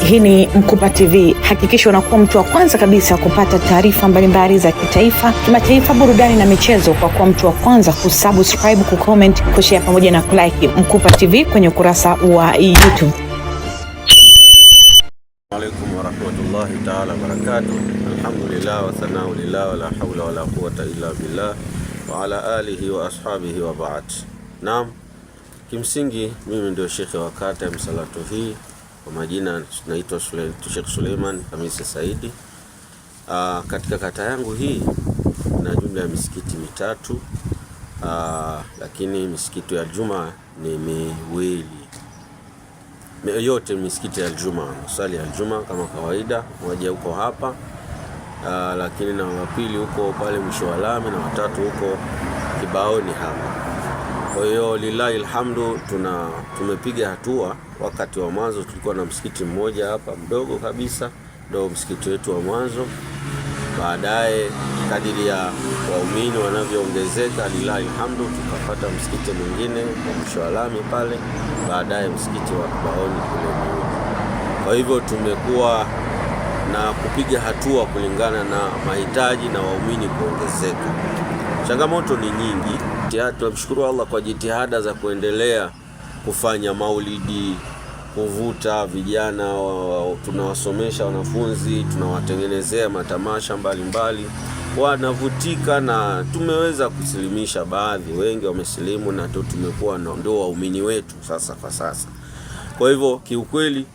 Hii ni Mkupa TV. Hakikisha unakuwa mtu wa kwanza kabisa kupata taarifa mbalimbali za kitaifa, kimataifa, burudani na michezo kwa kuwa mtu wa kwanza kusubscribe, kucomment, kushare pamoja na kulike Mkupa TV kwenye ukurasa wa YouTube. Alaikum warahmatullahi ta'ala wabarakatuh. Alhamdulillah wa thanau lillah wa la hawla wa la quwwata illa billah wa ala alihi wa ashabihi wa ba'd. Naam, kimsingi mimi ndio shekhe wa kata ya Msalatu hii. Kwa majina naitwa Sheikh Suleiman Hamisi Saidi. Katika kata yangu hii na jumla ya misikiti mitatu, lakini misikiti ya Juma ni miwili. Yote misikiti ya Juma, swali ya Juma kama kawaida, moja huko hapa, lakini na wapili huko pale mwisho wa lami, na watatu huko Kibaoni hapa. Kwa hiyo lillahi alhamdu tumepiga hatua. Wakati wa mwanzo tulikuwa na msikiti mmoja hapa mdogo kabisa, ndio msikiti wetu wa mwanzo. Baadaye kadiri ya waumini wanavyoongezeka, lillahi alhamdu, tukapata msikiti mwingine kwa mwisho wa lami pale, baadaye msikiti wa Kibaoni kule mmoja. Kwa hivyo tumekuwa na kupiga hatua kulingana na mahitaji na waumini kuongezeka. Changamoto ni nyingi. Tunamshukuru Allah kwa jitihada za kuendelea kufanya maulidi, kuvuta vijana, tunawasomesha wanafunzi, tunawatengenezea matamasha mbalimbali, wanavutika na tumeweza kusilimisha baadhi, wengi wamesilimu na tumekuwa ndio waumini wetu sasa kwa sasa. Kwa hivyo kiukweli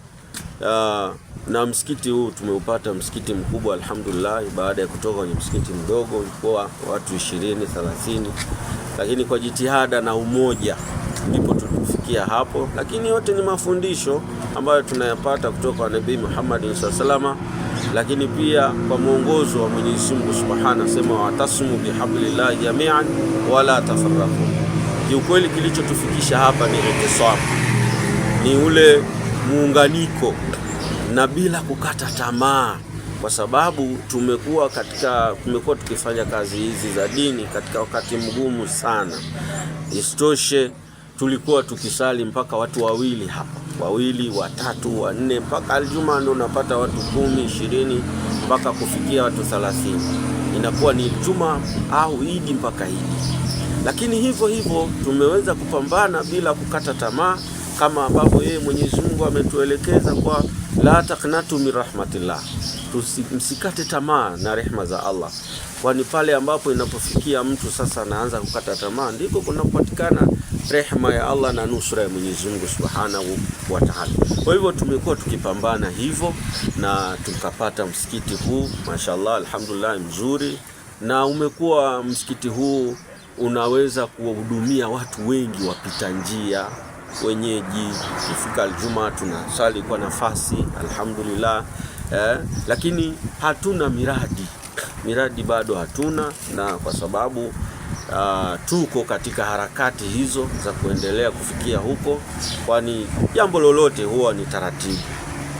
na msikiti huu tumeupata msikiti mkubwa alhamdulillah, baada ya kutoka kwenye msikiti mdogo ulikuwa watu 20-30, lakini kwa jitihada na umoja ndipo tulifikia hapo. Lakini yote ni mafundisho ambayo tunayapata kutoka kwa Nabii Muhammad sallallahu, lakini pia kwa mwongozo wa Mwenyezi Mungu Subhanahu, sema watasimu bihablillahi jami'an wala tafarraqu. Kiukweli kilichotufikisha hapa ni itisam, ni ule muunganiko na bila kukata tamaa, kwa sababu tumekuwa tukifanya kazi hizi za dini katika wakati mgumu sana. Isitoshe tulikuwa tukisali mpaka watu wawili hapa, wawili, watatu, wanne, mpaka aljuma ndio unapata watu 10, 20 mpaka kufikia watu 30. Inakuwa ni Juma au Idi mpaka Idi. Lakini hivyo hivyo tumeweza kupambana bila kukata tamaa, kama ambavyo yeye Mwenyezi Mungu ametuelekeza kwa la taqnatu min rahmatillah, msikate tamaa na rehema za Allah, kwani pale ambapo inapofikia mtu sasa anaanza kukata tamaa ndipo kunapatikana rehema ya Allah na nusura ya Mwenyezi Mungu Subhanahu wa Ta'ala. Kwa hivyo tumekuwa tukipambana hivyo na tukapata msikiti huu mashallah alhamdulillah mzuri, na umekuwa msikiti huu unaweza kuwahudumia watu wengi wapita njia, wenyeji. Kifika aljuma tunasali kwa nafasi alhamdulillah, lakini hatuna miradi bado hatuna, na kwa sababu tuko katika harakati hizo za kuendelea kufikia huko, kwani jambo lolote huwa ni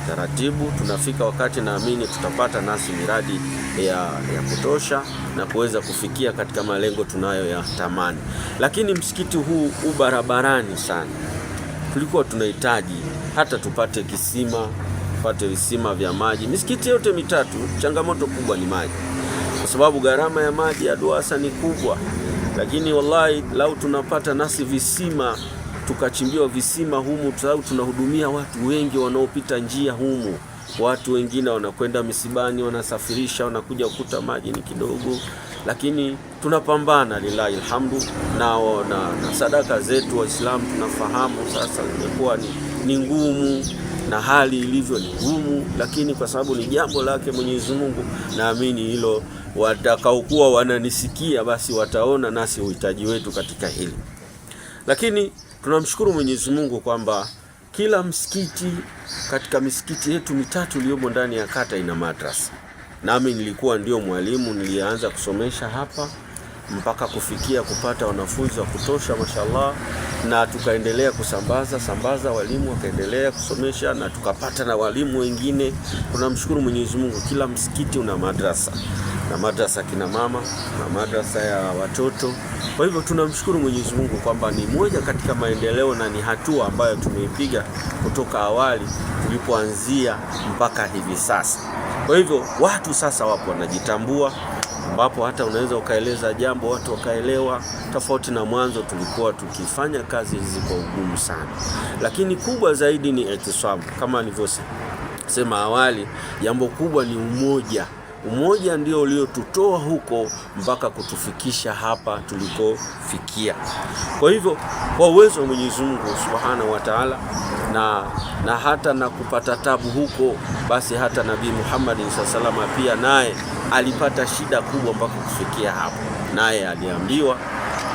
taratibu. Tunafika wakati naamini tutapata nasi miradi ya kutosha na kuweza kufikia katika malengo tunayo ya tamani. Lakini msikiti huu barabarani sana, tulikuwa tunahitaji hata tupate visima vya maji. Misikiti yote mitatu changamoto kubwa ni maji, kwa sababu gharama ya maji ya Duasa ni kubwa. Lakini wallahi lau tunapata nasi visima, tukachimbiwa visima humu, sababu tunahudumia watu wengi wanaopita njia humu. Watu wengine wanakwenda misibani, wanasafirisha, wanakuja kukuta maji ni kidogo, lakini tunapambana lillahi alhamdu. Na sadaka zetu Waislamu tunafahamu sasa imekuwa ni ngumu, na hali ilivyo ni ngumu, lakini kwa sababu ni jambo lake Mwenyezi Mungu, naamini hilo watakaokuwa wananisikia basi wataona nasi uhitaji wetu katika hili. Lakini tunamshukuru Mwenyezi Mungu kwamba kila msikiti katika misikiti yetu mitatu iliyomo ndani ya kata ina madrasa. Nami nilikuwa ndio mwalimu, nilianza kusomesha hapa, mpaka kufikia kupata wanafunzi wa kutosha mashallah, na tukaendelea kusambaza, walimu wakaendelea kusomesha na tukapata na walimu wengine. Tunamshukuru Mwenyezi Mungu, kila msikiti una madrasa, na madrasa kina mama na madrasa ya watoto. Kwa hivyo tunamshukuru Mwenyezi Mungu kwamba ni moja katika maendeleo na ni hatua ambayo tumeipiga kutoka awali tulipoanzia mpaka hivi sasa. Kwa hivyo watu sasa wapo wanajitambua, ambapo hata unaweza ukaeleza jambo watu wakaelewa, tofauti na mwanzo tulikuwa tukifanya kazi hizi kwa ugumu sana. Lakini kubwa zaidi ni ihtisamu. Kama nilivyosema awali, jambo kubwa ni umoja. Umoja ndio uliotutoa huko mpaka kutufikisha hapa tulikofikia. Kwa hivyo kwa uwezo wa Mwenyezi Mungu Subhanahu wa Ta'ala, na hata na kupata tabu huko, basi hata Nabii Muhammad sallallahu alaihi pia naye alipata shida kubwa mpaka kufikia hapo. Naye aliambiwa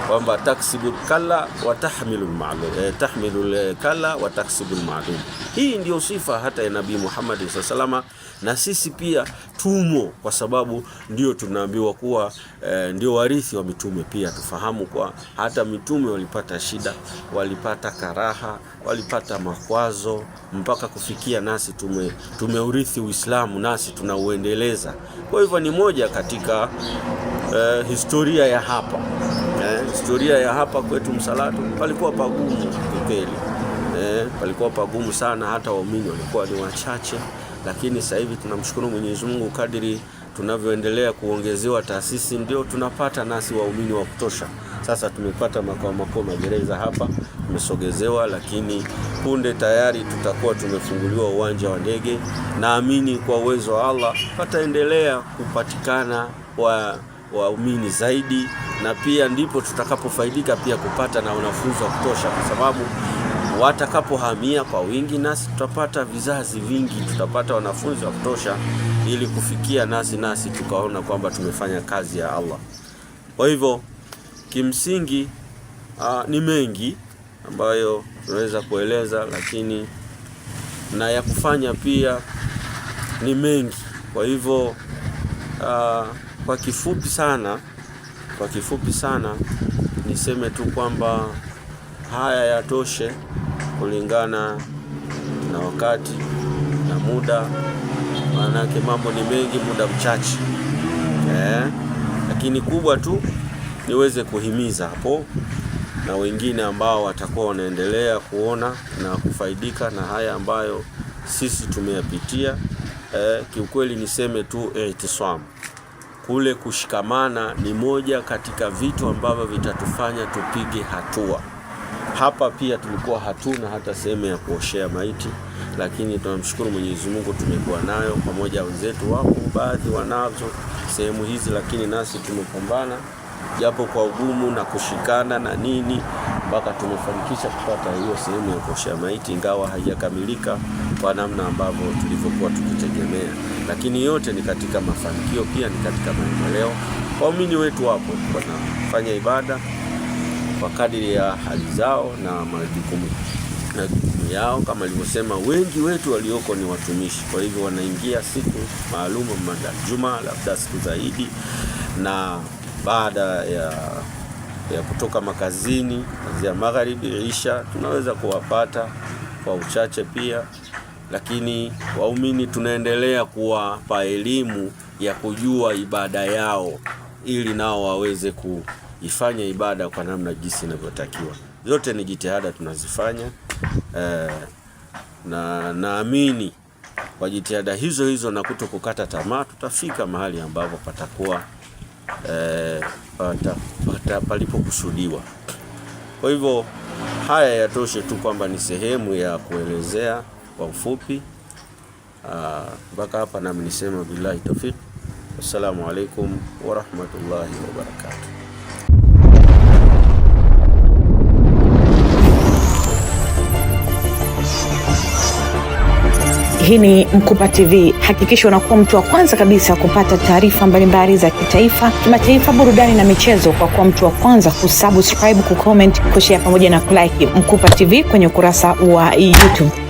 kwamba taksibul kalla wa tahmilul ma'lum, tahmilul kalla wa taksibul ma'lum. Hii ndio sifa hata ya Nabii Muhammad sallallahu alaihi, na sisi pia tumo, kwa sababu ndio tunaambiwa kuwa ndio warithi wa mitume. Pia tufahamu kwa hata mitume walipata shida, walipata karaha, walipata makwazo mpaka kufikia nasi tumeurithi Uislamu, nasi tunauendeleza. Kwa hivyo ni moja katika historia ya hapa. Historia ya hapa kwetu Msalatu palikuwa pagumu kweli. Palikuwa pagumu sana, hata waumini walikuwa ni wachache, lakini sasa hivi tunamshukuru Mwenyezi Mungu, kadiri tunavyoendelea kuongezewa taasisi ndio tunapata nasi waumini wa kutosha. Sasa tumepata makao makuu magereza hapa, tumesogezewa, lakini punde tayari tutakuwa tumefunguliwa uwanja wa ndege. Naamini kwa uwezo wa Allah pataendelea kupatikana waumini zaidi, na pia ndipo tutakapofaidika pia kupata na wanafunzi wa kutosha, kwa sababu watakapohamia kwa wingi nasi tutapata vizazi vingi, tutapata wanafunzi wa kutosha ili kufikia nasi tukaona kwamba tumefanya kazi ya Allah. Kwa hivyo kimsingi ni mengi ambayo tunaweza kueleza, lakini na ya kufanya pia ni mengi. Kwa hivyo kwa kifupi sana niseme tu kwamba haya yatoshe kulingana na wakati na muda, maanake mambo ni mengi, muda mchache. Lakini kubwa tu niweze kuhimiza hapo na wengine ambao watakuwa wanaendelea kuona na kufaidika na haya ambayo sisi tumeyapitia. Kiukweli niseme tu ihtisam, kule kushikamana ni moja katika vitu ambavyo vitatufanya tupige hatua. Hapa pia tulikuwa hatuna hata sehemu ya kuoshea maiti, lakini tunamshukuru Mwenyezi Mungu tumekuwa nayo pamoja. Wenzetu wapo baadhi wanazo sehemu hizi, lakini nasi tumepambana japo kwa ugumu na kushikana na nini mpaka tumefanikisha kupata hiyo sehemu ya kuoshea maiti, ingawa haijakamilika kwa namna ambavyo tulivyokuwa tukitegemea, lakini yote ni katika mafanikio, pia ni katika maendeleo. Waumini wetu wapo wanafanya ibada kwa kadiri ya hali zao na majukumu yao. Kama nilivyosema, wengi wetu walioko ni watumishi, kwa hivyo wanaingia siku maalum mada Juma, labda siku zaidi, na baada ya kutoka makazini kuanzia magharibi isha tunaweza kuwapata kwa uchache pia. Lakini waumini tunaendelea kuwapa elimu ya kujua ibada yao ili nao waweze kuifanya ibada kwa namna jinsi inavyotakiwa. Zote ni jitihada tunazifanya, na naamini kwa jitihada hizo na kutokukata tamaa tutafika mahali ambapo patakuwa palipokusudiwa. Kwa hivyo haya yatoshe tu kwamba ni sehemu ya kuelezea kwa ufupi. Mpaka hapa nami nisema billahi tawfik. Assalamu alaikum wa rahmatullahi wa barakatuh. Hii ni Mkupa TV. Hakikisha unakuwa mtu wa kwanza kabisa kupata taarifa mbalimbali za kitaifa, kimataifa, burudani na michezo kwa kuwa mtu wa kwanza kusubscribe, kucomment, kushare pamoja na kulike Mkupa TV kwenye ukurasa wa YouTube.